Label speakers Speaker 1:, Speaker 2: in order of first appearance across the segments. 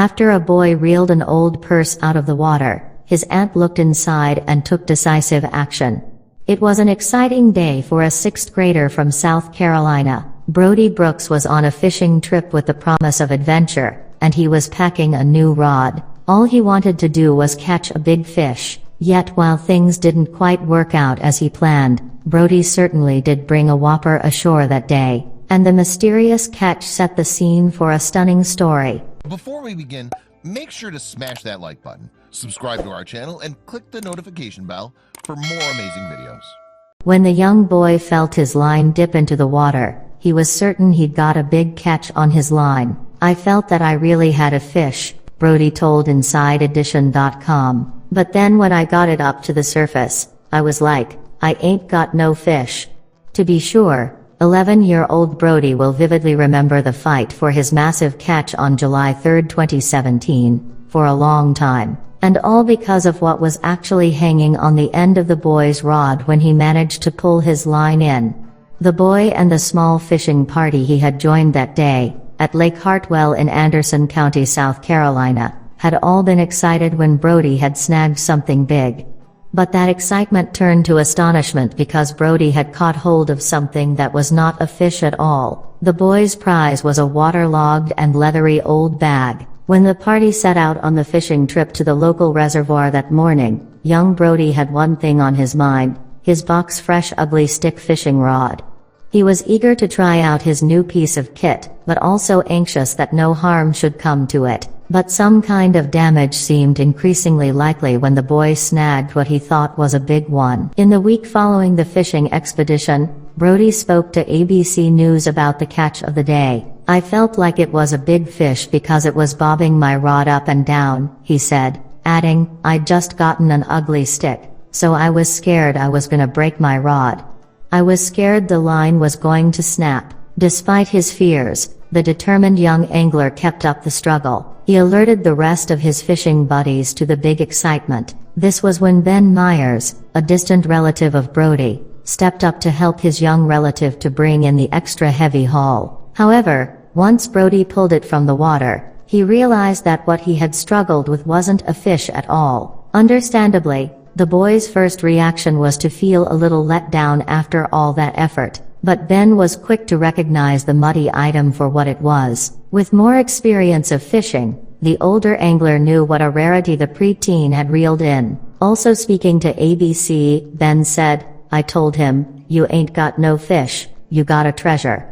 Speaker 1: After a boy reeled an old purse out of the water, his aunt looked inside and took decisive action. It was an exciting day for a 6th grader from South Carolina. Brody Brooks was on a fishing trip with the promise of adventure, and he was packing a new rod. All he wanted to do was catch a big fish. Yet while things didn't quite work out as he planned, Brody certainly did bring a whopper ashore that day, and the mysterious catch set the scene for a stunning story.
Speaker 2: Before we begin, make sure to smash that like button, subscribe to our channel, and click the notification bell for more amazing videos.
Speaker 1: When the young boy felt his line dip into the water, he was certain he'd got a big catch on his line. "I felt that I really had a fish," Brody told InsideEdition.com. "But then when I got it up to the surface, I was like, I ain't got no fish." To be sure, 11-year-old Brody will vividly remember the fight for his massive catch on July 3, 2017, for a long time. And all because of what was actually hanging on the end of the boy's rod when he managed to pull his line in. The boy and the small fishing party he had joined that day, at Lake Hartwell in Anderson County, South Carolina, had all been excited when Brody had snagged something big. But that excitement turned to astonishment because Brody had caught hold of something that was not a fish at all. The boy's prize was a waterlogged and leathery old bag. When the party set out on the fishing trip to the local reservoir that morning, young Brody had one thing on his mind: his box fresh ugly stick fishing rod. He was eager to try out his new piece of kit, but also anxious that no harm should come to it. But some kind of damage seemed increasingly likely when the boy snagged what he thought was a big one. In the week following the fishing expedition, Brody spoke to ABC News about the catch of the day. "I felt like it was a big fish because it was bobbing my rod up and down," he said, adding, "I'd just gotten an ugly stick, so I was scared I was gonna break my rod. I was scared the line was going to snap." Despite his fears, the determined young angler kept up the struggle. He alerted the rest of his fishing buddies to the big excitement. This was when Ben Myers, a distant relative of Brody, stepped up to help his young relative to bring in the extra heavy haul. However, once Brody pulled it from the water, he realized that what he had struggled with wasn't a fish at all. Understandably, the boy's first reaction was to feel a little let down after all that effort. But Ben was quick to recognize the muddy item for what it was. With more experience of fishing, the older angler knew what a rarity the preteen had reeled in. Also speaking to ABC, Ben said, "I told him, you ain't got no fish, you got a treasure."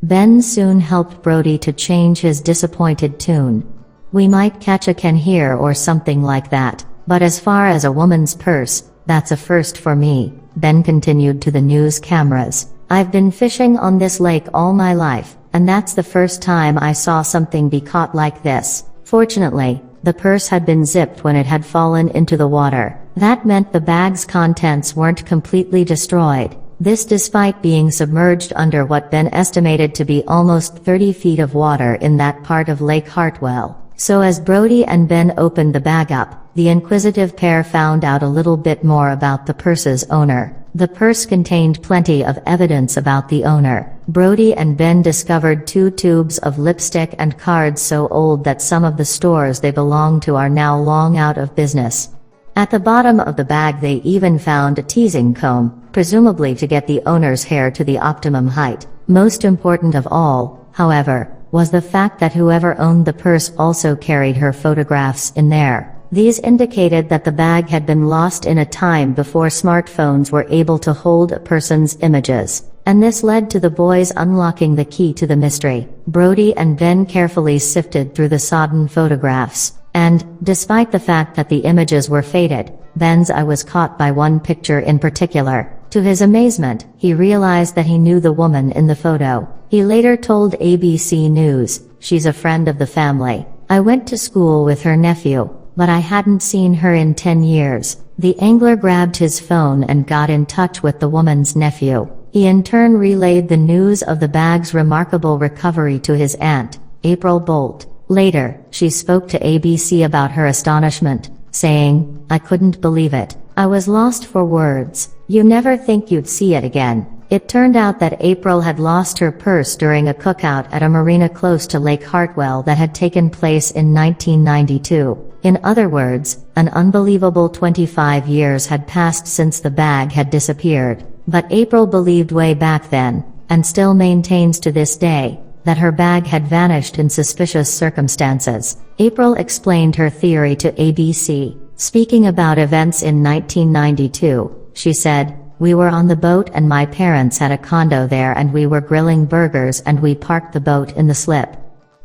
Speaker 1: Ben soon helped Brody to change his disappointed tune. "We might catch a can here or something like that, but as far as a woman's purse, that's a first for me," Ben continued to the news cameras. "I've been fishing on this lake all my life, and that's the first time I saw something be caught like this." Fortunately, the purse had been zipped when it had fallen into the water. That meant the bag's contents weren't completely destroyed. This despite being submerged under what Ben estimated to be almost 30 feet of water in that part of Lake Hartwell. So as Brody and Ben opened the bag up, the inquisitive pair found out a little bit more about the purse's owner. The purse contained plenty of evidence about the owner. Brody and Ben discovered 2 tubes of lipstick and cards so old that some of the stores they belonged to are now long out of business. At the bottom of the bag they even found a teasing comb, presumably to get the owner's hair to the optimum height. Most important of all, however, was the fact that whoever owned the purse also carried her photographs in there. These indicated that the bag had been lost in a time before smartphones were able to hold a person's images, and this led to the boys unlocking the key to the mystery. Brody and Ben carefully sifted through the sodden photographs, and, despite the fact that the images were faded, Ben's eye was caught by one picture in particular. To his amazement, he realized that he knew the woman in the photo. He later told ABC News, "She's a friend of the family. I went to school with her nephew, but I hadn't seen her in 10 years. The angler grabbed his phone and got in touch with the woman's nephew. He in turn relayed the news of the bag's remarkable recovery to his aunt, April Bolt. Later, she spoke to ABC about her astonishment, saying, "I couldn't believe it. I was lost for words. You never think you'd see it again. It turned out that April had lost her purse during a cookout at a marina close to Lake Hartwell that had taken place in 1992. In other words, an unbelievable 25 years had passed since the bag had disappeared. But April believed way back then, and still maintains to this day, that her bag had vanished in suspicious circumstances. April explained her theory to ABC. Speaking about events in 1992, she said, "We were on the boat and my parents had a condo there and we were grilling burgers and we parked the boat in the slip.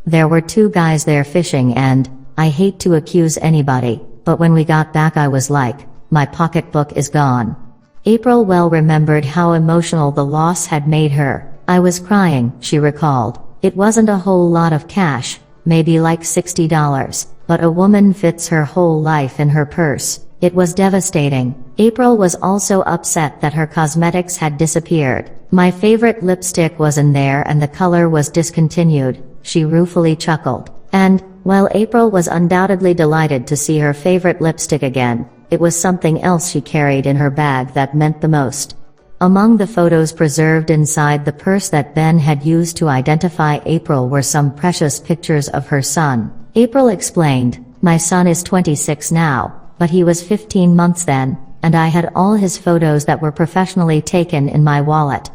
Speaker 1: There were two guys there fishing and, I hate to accuse anybody, but when we got back I was like, my pocketbook is gone." April well remembered how emotional the loss had made her. "I was crying," she recalled. "It wasn't a whole lot of cash, maybe like $60, but a woman fits her whole life in her purse. It was devastating." April was also upset that her cosmetics had disappeared. "My favorite lipstick was in there and the color was discontinued," she ruefully chuckled. And, while April was undoubtedly delighted to see her favorite lipstick again, it was something else she carried in her bag that meant the most. Among the photos preserved inside the purse that Ben had used to identify April were some precious pictures of her son. April explained, "My son is 26 now, but he was 15 months then, and I had all his photos that were professionally taken in my wallet.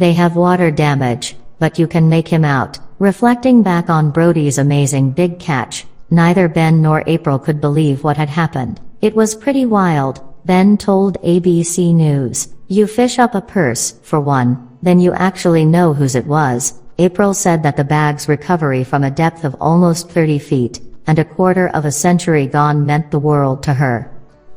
Speaker 1: They have water damage, but you can make him out." Reflecting back on Brody's amazing big catch, neither Ben nor April could believe what had happened. "It was pretty wild," Ben told ABC News. "You fish up a purse, for one, then you actually know whose it was." April said that the bag's recovery from a depth of almost 30 feet, and a quarter of a century gone meant the world to her.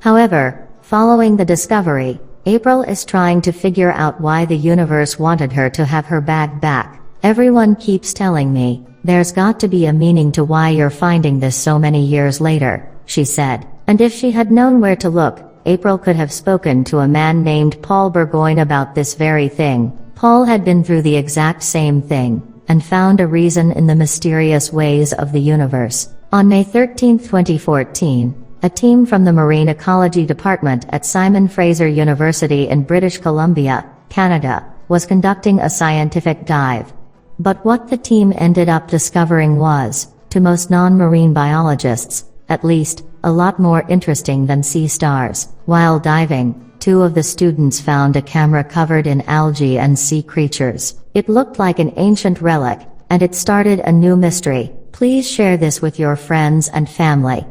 Speaker 1: However, following the discovery, April is trying to figure out why the universe wanted her to have her bag back. "Everyone keeps telling me, there's got to be a meaning to why you're finding this so many years later," she said. And if she had known where to look, April could have spoken to a man named Paul Burgoyne about this very thing. Paul had been through the exact same thing, and found a reason in the mysterious ways of the universe. On May 13, 2014, a team from the Marine Ecology Department at Simon Fraser University in British Columbia, Canada, was conducting a scientific dive. But what the team ended up discovering was, to most non-marine biologists, at least, a lot more interesting than sea stars. While diving, two of the students found a camera covered in algae and sea creatures. It looked like an ancient relic, and it started a new mystery. Please share this with your friends and family.